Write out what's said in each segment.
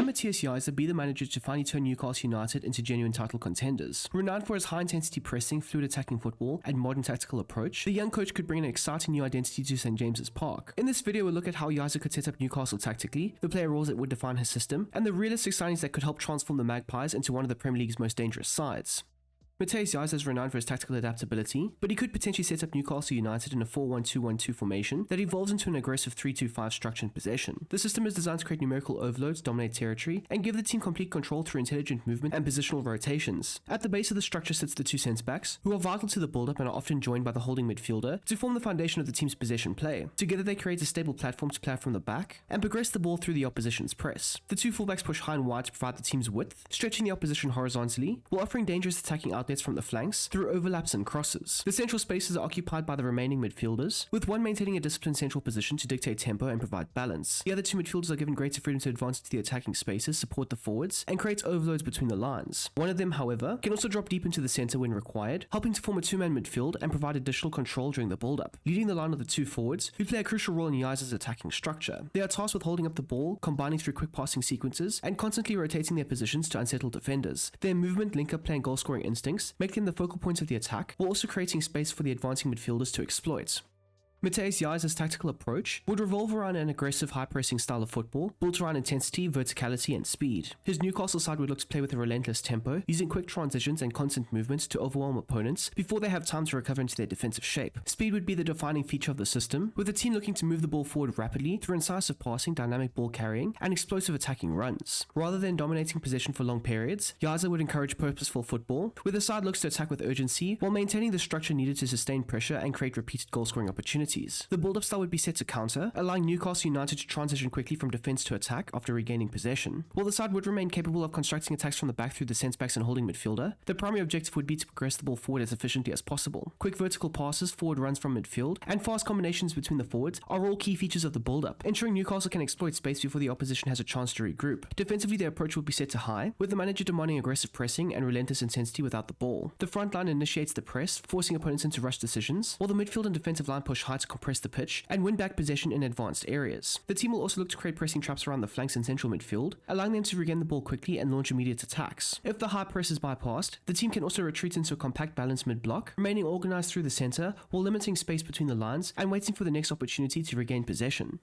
can Matthias Jaissle be the manager to finally turn Newcastle United into genuine title contenders? Renowned for his high-intensity pressing, fluid attacking football, and modern tactical approach, the young coach could bring an exciting new identity to St James's Park. In this video, we'll look at how Jaissle could set up Newcastle tactically, the player roles that would define his system, and the realistic signings that could help transform the Magpies into one of the Premier League's most dangerous sides. Matthias Jaissle is renowned for his tactical adaptability, but he could potentially set up Newcastle United in a 4-1-2-1-2 formation that evolves into an aggressive 3-2-5 structure and possession. The system is designed to create numerical overloads, dominate territory, and give the team complete control through intelligent movement and positional rotations. At the base of the structure sits the two centre-backs, who are vital to the build-up and are often joined by the holding midfielder to form the foundation of the team's possession play. Together they create a stable platform to play from the back and progress the ball through the opposition's press. The two fullbacks push high and wide to provide the team's width, stretching the opposition horizontally, while offering dangerous attacking outlets from the flanks through overlaps and crosses. The central spaces are occupied by the remaining midfielders, with one maintaining a disciplined central position to dictate tempo and provide balance. The other two midfielders are given greater freedom to advance into the attacking spaces, support the forwards, and create overloads between the lines. One of them, however, can also drop deep into the centre when required, helping to form a two-man midfield and provide additional control during the build-up, leading the line of the two forwards, who play a crucial role in Jaissle's attacking structure. They are tasked with holding up the ball, combining through quick passing sequences, and constantly rotating their positions to unsettle defenders. Their movement, link-up play, and goal-scoring instincts make them the focal points of the attack, while also creating space for the advancing midfielders to exploit. Matthias Jaissle's tactical approach would revolve around an aggressive high-pressing style of football, built around intensity, verticality, and speed. His Newcastle side would look to play with a relentless tempo, using quick transitions and constant movements to overwhelm opponents before they have time to recover into their defensive shape. Speed would be the defining feature of the system, with the team looking to move the ball forward rapidly through incisive passing, dynamic ball carrying, and explosive attacking runs. Rather than dominating possession for long periods, Jaissle would encourage purposeful football, where the side looks to attack with urgency while maintaining the structure needed to sustain pressure and create repeated goal-scoring opportunities. The build-up style would be set to counter, allowing Newcastle United to transition quickly from defense to attack after regaining possession. While the side would remain capable of constructing attacks from the back through the centre-backs and holding midfielder, the primary objective would be to progress the ball forward as efficiently as possible. Quick vertical passes, forward runs from midfield, and fast combinations between the forwards are all key features of the build-up, ensuring Newcastle can exploit space before the opposition has a chance to regroup. Defensively, their approach would be set to high, with the manager demanding aggressive pressing and relentless intensity without the ball. The front line initiates the press, forcing opponents into rush decisions, while the midfield and defensive line push high to compress the pitch and win back possession in advanced areas. The team will also look to create pressing traps around the flanks and central midfield, allowing them to regain the ball quickly and launch immediate attacks. If the high press is bypassed, the team can also retreat into a compact balanced mid-block, remaining organized through the center while limiting space between the lines and waiting for the next opportunity to regain possession.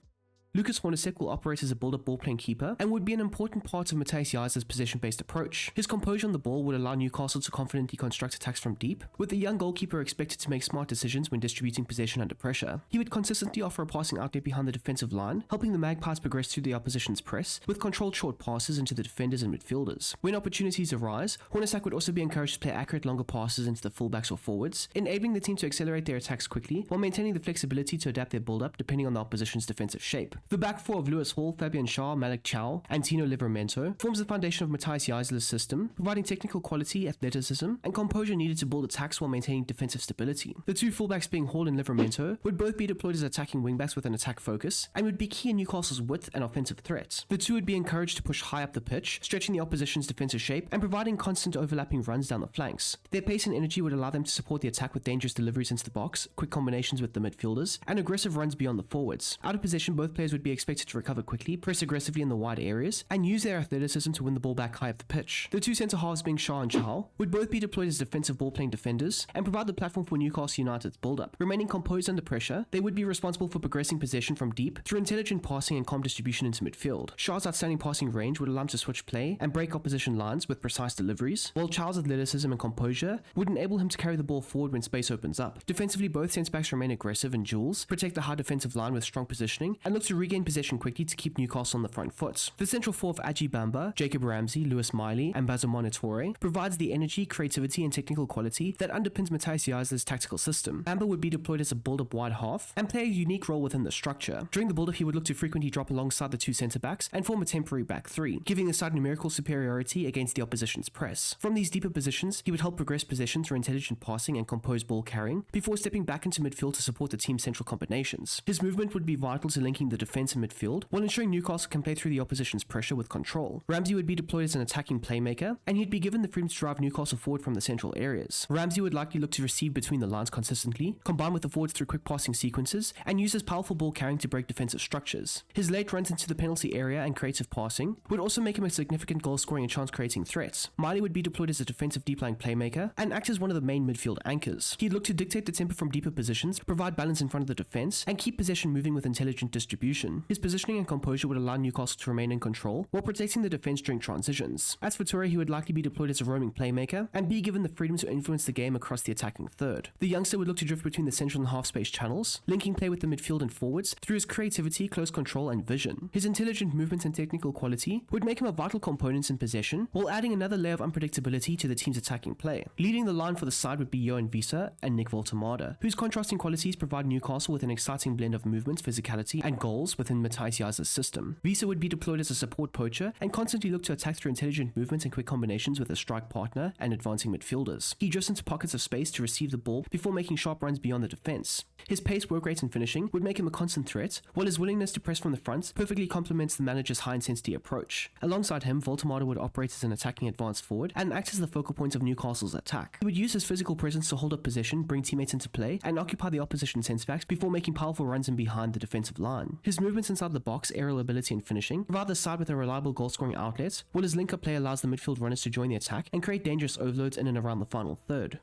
Lucas Hornacek will operate as a build-up ball-playing keeper and would be an important part of Matthias Jaissle's possession-based approach. His composure on the ball would allow Newcastle to confidently construct attacks from deep, with the young goalkeeper expected to make smart decisions when distributing possession under pressure. He would consistently offer a passing outlet behind the defensive line, helping the Magpies progress through the opposition's press, with controlled short passes into the defenders and midfielders. When opportunities arise, Hornacek would also be encouraged to play accurate longer passes into the fullbacks or forwards, enabling the team to accelerate their attacks quickly while maintaining the flexibility to adapt their build-up depending on the opposition's defensive shape. The back four of Lewis Hall, Fabian Schär, Malik Chow, and Tino Livramento forms the foundation of Matthias Jaissle's system, providing technical quality, athleticism, and composure needed to build attacks while maintaining defensive stability. The two fullbacks being Hall and Livramento would both be deployed as attacking wingbacks with an attack focus, and would be key in Newcastle's width and offensive threat. The two would be encouraged to push high up the pitch, stretching the opposition's defensive shape and providing constant overlapping runs down the flanks. Their pace and energy would allow them to support the attack with dangerous deliveries into the box, quick combinations with the midfielders, and aggressive runs beyond the forwards. Out of position, both players would be expected to recover quickly, press aggressively in the wide areas, and use their athleticism to win the ball back high up the pitch. The two centre halves being Schär and Chow would both be deployed as defensive ball-playing defenders and provide the platform for Newcastle United's build-up. Remaining composed under pressure, they would be responsible for progressing possession from deep through intelligent passing and calm distribution into midfield. Schär's outstanding passing range would allow him to switch play and break opposition lines with precise deliveries, while Chow's athleticism and composure would enable him to carry the ball forward when space opens up. Defensively, both centre-backs remain aggressive in duels, protect the high defensive line with strong positioning, and look to regain possession quickly to keep Newcastle on the front foot. The central four of Aji Bamba, Jacob Ramsey, Lewis Miley, and Bazumane Toure provides the energy, creativity, and technical quality that underpins Matthias Jaissle's tactical system. Bamba would be deployed as a build-up wide half and play a unique role within the structure. During the build-up, he would look to frequently drop alongside the two centre-backs and form a temporary back three, giving the side numerical superiority against the opposition's press. From these deeper positions, he would help progress possession through intelligent passing and composed ball carrying before stepping back into midfield to support the team's central combinations. His movement would be vital to linking the defense defense and midfield, while ensuring Newcastle can play through the opposition's pressure with control. Ramsey would be deployed as an attacking playmaker, and he'd be given the freedom to drive Newcastle forward from the central areas. Ramsey would likely look to receive between the lines consistently, combine with the forwards through quick passing sequences, and use his powerful ball carrying to break defensive structures. His late runs into the penalty area and creative passing would also make him a significant goal scoring and chance creating threat. Miley would be deployed as a defensive deep lying playmaker and act as one of the main midfield anchors. He'd look to dictate the tempo from deeper positions, provide balance in front of the defense, and keep possession moving with intelligent distribution. His positioning and composure would allow Newcastle to remain in control while protecting the defense during transitions. As for Toure, he would likely be deployed as a roaming playmaker and be given the freedom to influence the game across the attacking third. The youngster would look to drift between the central and half space channels, linking play with the midfield and forwards through his creativity, close control, and vision. His intelligent movement and technical quality would make him a vital component in possession, while adding another layer of unpredictability to the team's attacking play. Leading the line for the side would be Johan Wieser and Nick Voltemade, whose contrasting qualities provide Newcastle with an exciting blend of movement, physicality, and goals within Matthias Jaissle's system. Wieser would be deployed as a support poacher and constantly look to attack through intelligent movement and quick combinations with a strike partner and advancing midfielders. He drifts into pockets of space to receive the ball before making sharp runs beyond the defense. His pace, work rate, and finishing would make him a constant threat, while his willingness to press from the front perfectly complements the manager's high-intensity approach. Alongside him, Voltemade would operate as an attacking advanced forward and act as the focal point of Newcastle's attack. He would use his physical presence to hold up possession, bring teammates into play, and occupy the opposition centre-backs before making powerful runs in behind the defensive line. His movements inside the box, aerial ability, and finishing provide the side with a reliable goal-scoring outlet, while his link-up play allows the midfield runners to join the attack and create dangerous overloads in and around the final third.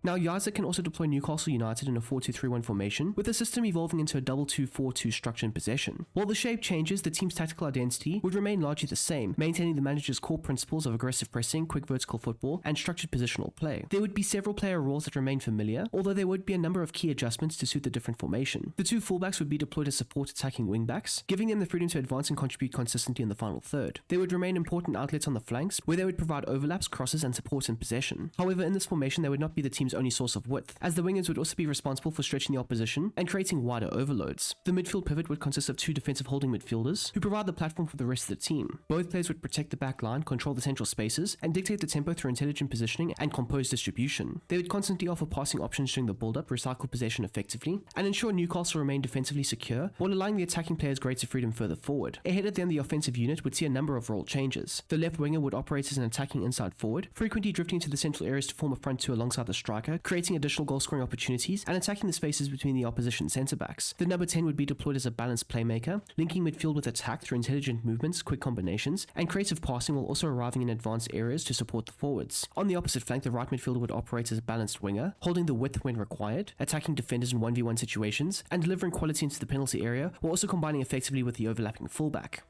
Now, Jaissle can also deploy Newcastle United in a 4-2-3-1 formation, with the system evolving into a 2-2-4-2 structure in possession. While the shape changes, the team's tactical identity would remain largely the same, maintaining the manager's core principles of aggressive pressing, quick vertical football, and structured positional play. There would be several player roles that remain familiar, although there would be a number of key adjustments to suit the different formation. The two fullbacks would be deployed as support attacking wingbacks, giving them the freedom to advance and contribute consistently in the final third. There would remain important outlets on the flanks, where they would provide overlaps, crosses, and support in possession. However, in this formation, they would not be the team's only source of width, as the wingers would also be responsible for stretching the opposition and creating wider overloads. The midfield pivot would consist of two defensive holding midfielders who provide the platform for the rest of the team. Both players would protect the back line, control the central spaces, and dictate the tempo through intelligent positioning and composed distribution. They would constantly offer passing options during the build-up, recycle possession effectively, and ensure Newcastle remain defensively secure while allowing the attacking players greater freedom further forward. Ahead at the end, the offensive unit would see a number of role changes. The left winger would operate as an attacking inside forward, frequently drifting into the central areas to form a front two alongside the striker, creating additional goal-scoring opportunities and attacking the spaces between the opposition centre-backs. The number 10 would be deployed as a balanced playmaker, linking midfield with attack through intelligent movements, quick combinations, and creative passing, while also arriving in advanced areas to support the forwards. On the opposite flank, the right midfielder would operate as a balanced winger, holding the width when required, attacking defenders in 1v1 situations, and delivering quality into the penalty area, while also combining effectively with the overlapping fullback.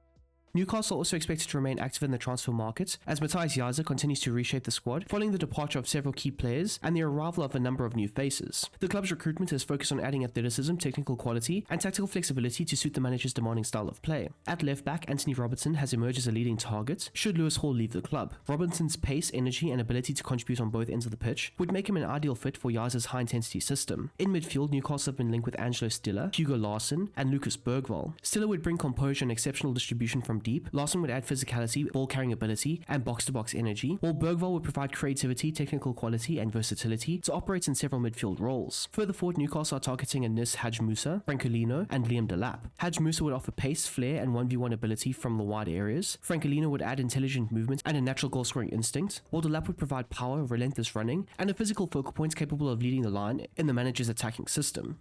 Newcastle also expected to remain active in the transfer market, as Matthias Jaissle continues to reshape the squad following the departure of several key players and the arrival of a number of new faces. The club's recruitment is focused on adding athleticism, technical quality, and tactical flexibility to suit the manager's demanding style of play. At left back, Anthony Robertson has emerged as a leading target should Lewis Hall leave the club. Robertson's pace, energy, and ability to contribute on both ends of the pitch would make him an ideal fit for Jaissle's high-intensity system. In midfield, Newcastle have been linked with Angelo Stiller, Hugo Larsson, and Lucas Bergwall. Stiller would bring composure and exceptional distribution from deep. Larsson would add physicality, ball-carrying ability, and box-to-box energy, while Bergwall would provide creativity, technical quality, and versatility to operate in several midfield roles. Further forward, Newcastle are targeting Anis Hadj Musa, Francolino, and Liam Delap. Hadj Musa would offer pace, flair, and 1v1 ability from the wide areas. Francolino would add intelligent movement and a natural goal-scoring instinct, while Delap would provide power, relentless running, and a physical focal point capable of leading the line in the manager's attacking system.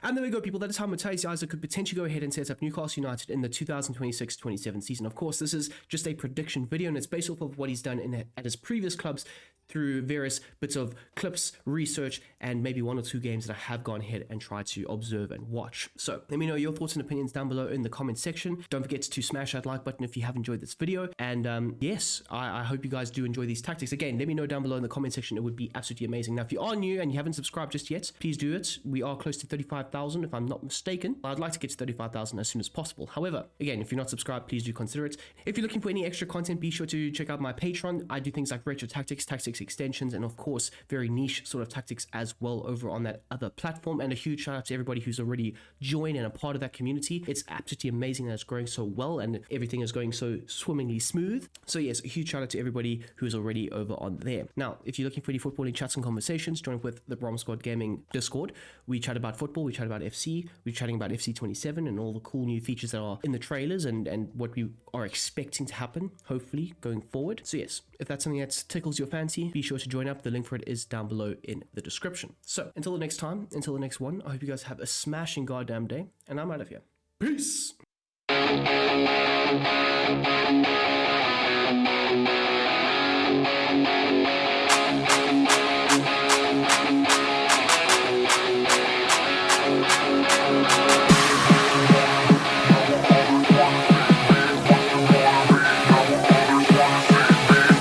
And there we go, people. That is how Matthias Jaissle could potentially go ahead and set up Newcastle United in the 2026-27 season. Of course, this is just a prediction video, and it's based off of what he's done at his previous clubs through various bits of clips, research, and maybe one or two games that I have gone ahead and tried to observe and watch. So let me know your thoughts and opinions down below in the comment section. Don't forget to smash that like button if you have enjoyed this video. And yes, I hope you guys do enjoy these tactics. Again, let me know down below in the comment section. It would be absolutely amazing. Now, if you are new and you haven't subscribed just yet, please do it. We are close to 35,000 if I'm not mistaken. I'd like to get to 35,000 as soon as possible. However, again, if you're not subscribed, please do consider it. If you're looking for any extra content, be sure to check out my Patreon. I do things like retro tactics tactics, extensions, and of course, very niche sort of tactics as well over on that other platform. And a huge shout out to everybody who's already joined and a part of that community. It's absolutely amazing that it's growing so well and everything is going so swimmingly smooth. So yes, a huge shout out to everybody who's already over on there. Now, if you're looking for any footballing chats and conversations, join up with the Brom Squad Gaming Discord. We chat about football, we chat about FC, we're chatting about FC 27 and all the cool new features that are in the trailers and what we are expecting to happen, hopefully, going forward. So yes, if that's something that tickles your fancy, be sure to join up. The link for it is down below in the description. So until the next time, until the next one, I hope you guys have a smashing goddamn day, and I'm out of here. Peace!